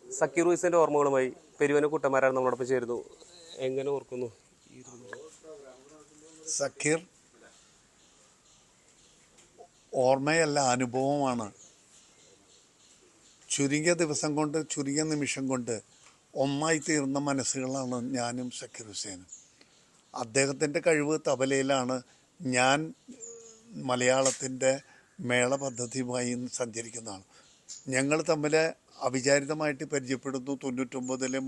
സക്കീർ ഹുസൈൻ്റെ ഓർമ്മകളുമായി പെരുവന കുട്ടന്മാരാണ് നമ്മളോടൊപ്പം ചേരുന്നു. എങ്ങനെ ഓർക്കുന്നു? സക്കീർ ഓർമ്മയല്ല, അനുഭവമാണ്. ചുരുങ്ങിയ ദിവസം കൊണ്ട്, ചുരുങ്ങിയ നിമിഷം കൊണ്ട് ഒന്നായി തീർന്ന മനസ്സുകളാണ് ഞാനും സക്കീർ ഹുസൈനും. അദ്ദേഹത്തിൻ്റെ കഴിവ് തബലയിലാണ്. ഞാൻ മലയാളത്തിൻ്റെ മേള പദ്ധതിയുമായി സഞ്ചരിക്കുന്നതാണ്. ഞങ്ങൾ തമ്മിൽ അവിചാരിതമായിട്ട് പരിചയപ്പെടുന്നു 99-ലെ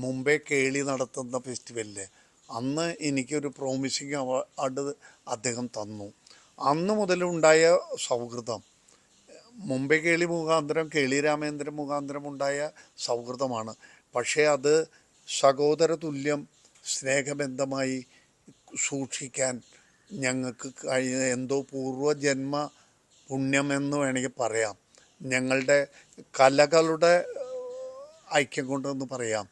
മുംബൈ കേളി നടത്തുന്ന ഫെസ്റ്റിവലിൽ. അന്ന് എനിക്കൊരു പ്രോമിസിങ് അവാർഡ് അദ്ദേഹം തന്നു. അന്ന് മുതലുണ്ടായ സൗഹൃദം, മുംബൈ കേളി മുഖാന്തരം, കേളി രാമേന്ദ്രൻ മുഖാന്തരം ഉണ്ടായ സൗഹൃദമാണ്. പക്ഷേ അത് സഹോദര തുല്യം സ്നേഹബന്ധമായി സൂക്ഷിക്കാൻ ഞങ്ങൾക്ക് എന്തോ പൂർവ്വജന്മ പുണ്യമെന്ന് വേണമെങ്കിൽ പറയാം. ഞങ്ങളുടെ കലകളുടെ ഐക്യം കൊണ്ടെന്ന് പറയാം.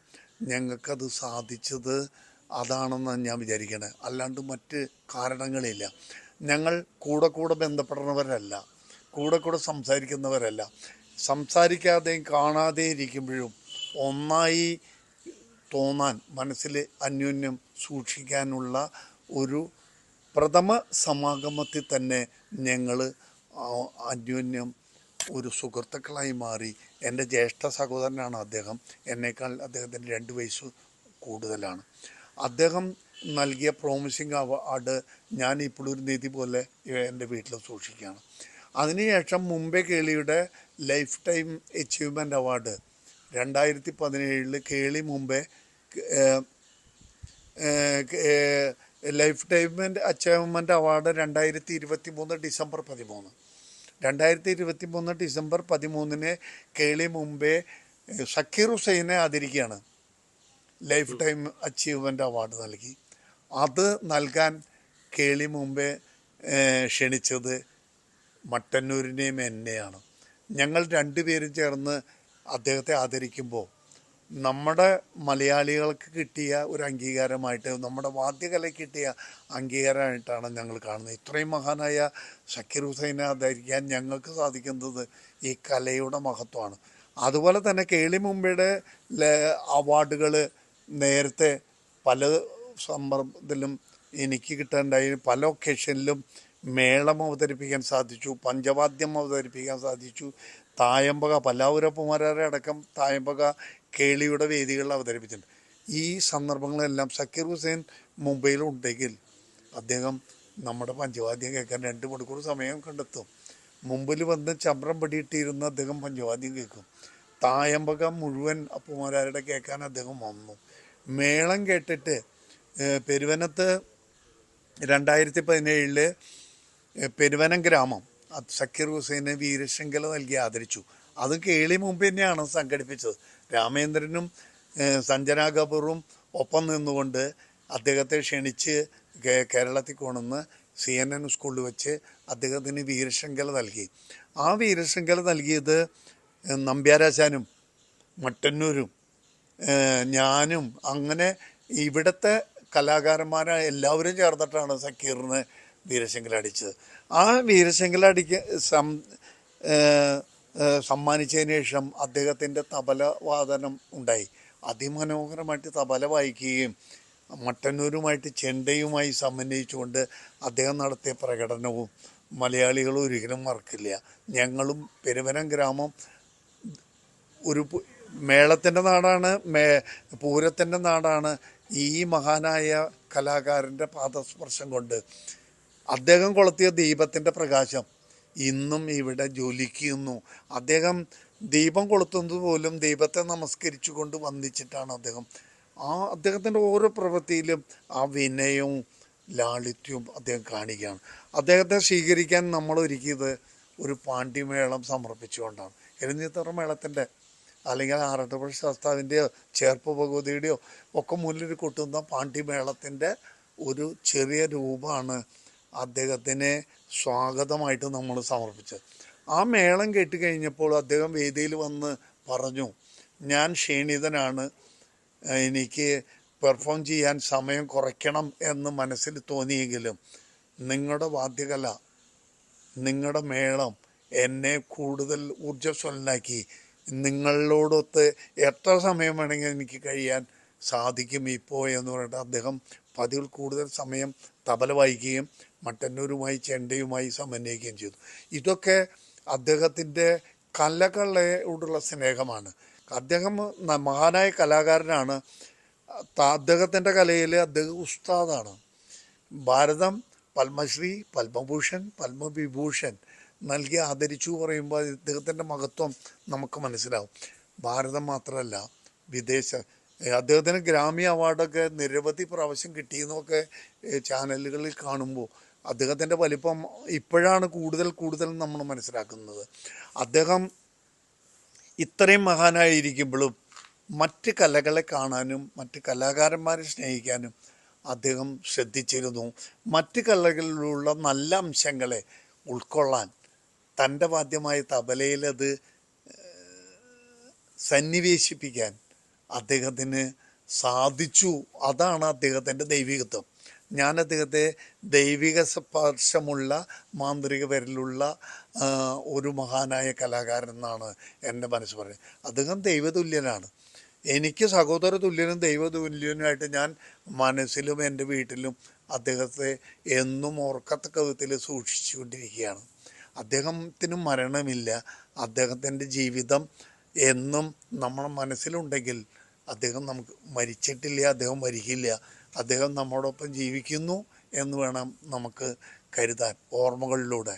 ഞങ്ങൾക്കത് സാധിച്ചത് അതാണെന്ന് ഞാൻ വിചാരിക്കണേ. അല്ലാണ്ട് മറ്റ് കാരണങ്ങളില്ല. ഞങ്ങൾ കൂടെ ബന്ധപ്പെടുന്നവരല്ല, കൂടെ സംസാരിക്കുന്നവരല്ല. സംസാരിക്കാതെയും കാണാതെയും ഇരിക്കുമ്പോഴും ഒന്നായി തോന്നാൻ, മനസ്സിൽ അന്യോന്യം സൂക്ഷിക്കാനുള്ള ഒരു പ്രഥമ സമാഗമത്തിൽ തന്നെ ഞങ്ങൾ അന്യോന്യം ഒരു സുഹൃത്തുക്കളായി മാറി. എൻ്റെ ജ്യേഷ്ഠ സഹോദരനാണ് അദ്ദേഹം. എന്നേക്കാൾ അദ്ദേഹത്തിന് 2 വയസ്സ് കൂടുതലാണ്. അദ്ദേഹം നൽകിയ പ്രോമിസിങ് അവാർഡ് ഞാൻ ഇപ്പോഴും ഒരു നിധി പോലെ എൻ്റെ വീട്ടിൽ സൂക്ഷിക്കുകയാണ്. അതിനുശേഷം മുംബൈ കേളിയുടെ lifetime achievement award 2017 Keli Mumbai lifetime achievement award 2023 December 13. 2023 December 13 Keli Mumbai Zakir ഹുസൈനെ ആദരിക്കുകയാണ്. ലൈഫ് ടൈം അച്ചീവ്മെൻ്റ് അവാർഡ് നൽകി. അത് നൽകാൻ കേളി മുംബൈ ക്ഷണിച്ചത് മട്ടന്നൂരിനെയും എന്നെയാണ്. ഞങ്ങൾ 2 പേരും ചേർന്ന് അദ്ദേഹത്തെ ആദരിക്കുമ്പോൾ നമ്മുടെ മലയാളികൾക്ക് കിട്ടിയ ഒരു അംഗീകാരമായിട്ട്, നമ്മുടെ വാദ്യകലയ്ക്ക് കിട്ടിയ അംഗീകാരമായിട്ടാണ് ഞങ്ങൾ കാണുന്നത്. ഇത്രയും മഹാനായ സക്കീർ ഹുസൈനെ ആദരിക്കാൻ ഞങ്ങൾക്ക് സാധിക്കുന്നത് ഈ കലയുടെ മഹത്വമാണ്. അതുപോലെ തന്നെ കേളി മുംബൈയുടെ അവാർഡുകൾ നേരത്തെ പല സന്ദർഭത്തിലും എനിക്ക് കിട്ടാനുണ്ടായി. പല ഒക്കേഷനിലും മേളം അവതരിപ്പിക്കാൻ സാധിച്ചു, പഞ്ചവാദ്യം അവതരിപ്പിക്കാൻ സാധിച്ചു. തായമ്പക പല്ലാവൂരപ്പുമാരെ അടക്കം തായമ്പക കേളിയുടെ വേദികളിൽ അവതരിപ്പിച്ചിട്ടുണ്ട്. ഈ സന്ദർഭങ്ങളെല്ലാം സക്കീർ ഹുസൈൻ മുംബൈയിലുണ്ടെങ്കിൽ അദ്ദേഹം നമ്മുടെ പഞ്ചവാദ്യം കേൾക്കാൻ 2 മണിക്കൂർ സമയം കണ്ടെത്തും. മുമ്പിൽ വന്ന് ചമ്രം പടിയിട്ടിരുന്ന് അദ്ദേഹം പഞ്ചവാദ്യം കേൾക്കും. തായമ്പക മുഴുവൻ അപ്പുമാരുടെ കേൾക്കാൻ അദ്ദേഹം വന്നു. മേളം കേട്ടിട്ട് പെരുവനത്ത് 2017 പെരുവനം ഗ്രാമം സക്കീർ ഹുസൈനെ വീരശൃംഖല നൽകി ആദരിച്ചു. അതും കേളി മുമ്പ് തന്നെയാണ് സംഘടിപ്പിച്ചത്. രാമേന്ദ്രനും സഞ്ജന കപൂറും ഒപ്പം നിന്നുകൊണ്ട് അദ്ദേഹത്തെ ക്ഷണിച്ച് കേരളത്തിൽ കൊണ്ടുവന്ന് CNN സ്കൂളിൽ വെച്ച് അദ്ദേഹത്തിന് വീരശൃംഖല നൽകി. ആ വീരശൃംഖല നൽകിയത് നമ്പ്യാരാശാനും മട്ടന്നൂരും ഞാനും, അങ്ങനെ ഇവിടുത്തെ കലാകാരന്മാരായ എല്ലാവരും ചേർന്നിട്ടാണ് സക്കീറിന് വീരശൃംഖല അടിച്ചത്. ആ വീരശൃംഖല സമ്മാനിച്ചതിന് ശേഷം അദ്ദേഹത്തിൻ്റെ തബല വാദനം ഉണ്ടായി. അതിമനോഹരമായിട്ട് തബല വായിക്കുകയും മട്ടന്നൂരുമായിട്ട് ചെണ്ടയുമായി സമന്വയിച്ചുകൊണ്ട് അദ്ദേഹം നടത്തിയ പ്രകടനവും മലയാളികൾ ഒരിക്കലും മറക്കില്ല. ഞങ്ങളും പെരുവനം ഗ്രാമം ഒരു മേളത്തിൻ്റെ നാടാണ്, പൂരത്തിൻ്റെ നാടാണ്. ഈ മഹാനായ കലാകാരൻ്റെ പാദസ്പർശം കൊണ്ട് അദ്ദേഹം കൊളുത്തിയ ദീപത്തിൻ്റെ പ്രകാശം ഇന്നും ഇവിടെ ജ്വലിക്കുന്നു. അദ്ദേഹം ദീപം കൊളുത്തുന്നത് പോലും ദീപത്തെ നമസ്കരിച്ചു കൊണ്ട് വന്ദിച്ചിട്ടാണ് അദ്ദേഹം. അദ്ദേഹത്തിൻ്റെ ഓരോ പ്രവൃത്തിയിലും ആ വിനയവും ലാളിത്യവും അദ്ദേഹം കാണിക്കുകയാണ്. അദ്ദേഹത്തെ സ്വീകരിക്കാൻ നമ്മൾ ഒരുക്കിയത് ഒരു പാണ്ഡിമേളം സമർപ്പിച്ചുകൊണ്ടാണ്. എരുന്നിത്തറ മേളത്തിൻ്റെ അല്ലെങ്കിൽ ആറാട്ടുപുഴ ശാസ്താവിൻ്റെയോ ചേർപ്പ് ഭഗവതിയുടെയോ ഒക്കെ മുന്നിൽ കൊട്ടുന്ന പാണ്ഡിമേളത്തിൻ്റെ ഒരു ചെറിയ രൂപമാണ് അദ്ദേഹത്തിനെ സ്വാഗതമായിട്ട് നമ്മൾ സമർപ്പിച്ചത്. ആ മേളം കേട്ട് കഴിഞ്ഞപ്പോൾ അദ്ദേഹം വേദിയിൽ വന്ന് പറഞ്ഞു, ഞാൻ ക്ഷീണിതനാണ്, എനിക്ക് പെർഫോം ചെയ്യാൻ സമയം കുറയ്ക്കണം എന്ന് മനസ്സിൽ തോന്നിയെങ്കിലും നിങ്ങളുടെ വാദ്യകല, നിങ്ങളുടെ മേളം എന്നെ കൂടുതൽ ഊർജ്ജസ്വലനാക്കി. നിങ്ങളോടൊത്ത് എത്ര സമയം വേണമെങ്കിൽ എനിക്ക് കഴിയാൻ സാധിക്കും ഇപ്പോൾ എന്ന് പറഞ്ഞിട്ട് അദ്ദേഹം പതിവിൽ കൂടുതൽ സമയം തബല വായിക്കുകയും മട്ടന്നൂരുമായി ചെണ്ടയുമായി സമന്വയിക്കുകയും ചെയ്തു. ഇതൊക്കെ അദ്ദേഹത്തിൻ്റെ കലകളോടുള്ള സ്നേഹമാണ്. അദ്ദേഹം മഹാനായ കലാകാരനാണ്. അദ്ദേഹത്തിൻ്റെ കലയിൽ അദ്ദേഹം ഉസ്താദാണ്. ഭാരതം പത്മശ്രീ, പത്മഭൂഷൺ, പത്മവിഭൂഷൺ നൽകി ആദരിച്ചു പറയുമ്പോൾ അദ്ദേഹത്തിൻ്റെ മഹത്വം നമുക്ക് മനസ്സിലാവും. ഭാരതം മാത്രമല്ല, അദ്ദേഹത്തിന് ഗ്രാമി അവാർഡൊക്കെ നിരവധി പ്രാവശ്യം കിട്ടിയെന്നൊക്കെ ചാനലുകളിൽ കാണുമ്പോൾ അദ്ദേഹത്തിൻ്റെ വലിപ്പം ഇപ്പോഴാണ് കൂടുതൽ നമ്മൾ മനസ്സിലാക്കുന്നത്. അദ്ദേഹം ഇത്രയും മഹാനായിരിക്കുമ്പോഴും മറ്റ് കലകളെ കാണാനും മറ്റ് കലാകാരന്മാരെ സ്നേഹിക്കാനും അദ്ദേഹം ശ്രദ്ധിച്ചിരുന്നു. മറ്റ് കലകളിലുള്ള നല്ല അംശങ്ങളെ ഉൾക്കൊള്ളാൻ തൻ്റെ വാദ്യമായ തബലയിൽ അത് സന്നിവേശിപ്പിക്കാൻ അദ്ദേഹത്തിന് സാധിച്ചു. അതാണ് അദ്ദേഹത്തിൻ്റെ ദൈവികത്വം. ഞാൻ അദ്ദേഹത്തെ ദൈവിക സ്പർശമുള്ള മാന്ത്രിക വിരലുള്ള ഒരു മഹാനായ കലാകാരൻ എന്നാണ് എൻ്റെ മനസ്സ് പറയുന്നത്. അദ്ദേഹം ദൈവതുല്യനാണ്. എനിക്ക് സഹോദര തുല്യനും ദൈവതുല്യനുമായിട്ട് ഞാൻ മനസ്സിലും എൻ്റെ വീട്ടിലും അദ്ദേഹത്തെ എന്നും ഓർക്കത്തക്ക വിധത്തിൽ സൂക്ഷിച്ചുകൊണ്ടിരിക്കുകയാണ്. അദ്ദേഹത്തിന് മരണമില്ല. അദ്ദേഹത്തിൻ്റെ ജീവിതം എന്നും നമ്മുടെ മനസ്സിലുണ്ടെങ്കിൽ അദ്ദേഹം നമുക്ക് മരിച്ചിട്ടില്ല, അദ്ദേഹം മരിക്കില്ല. അദ്ദേഹം നമ്മോടൊപ്പം ജീവിക്കുന്നു എന്ന് വേണം നമുക്ക് കരുതാൻ ഓർമ്മകളിലൂടെ.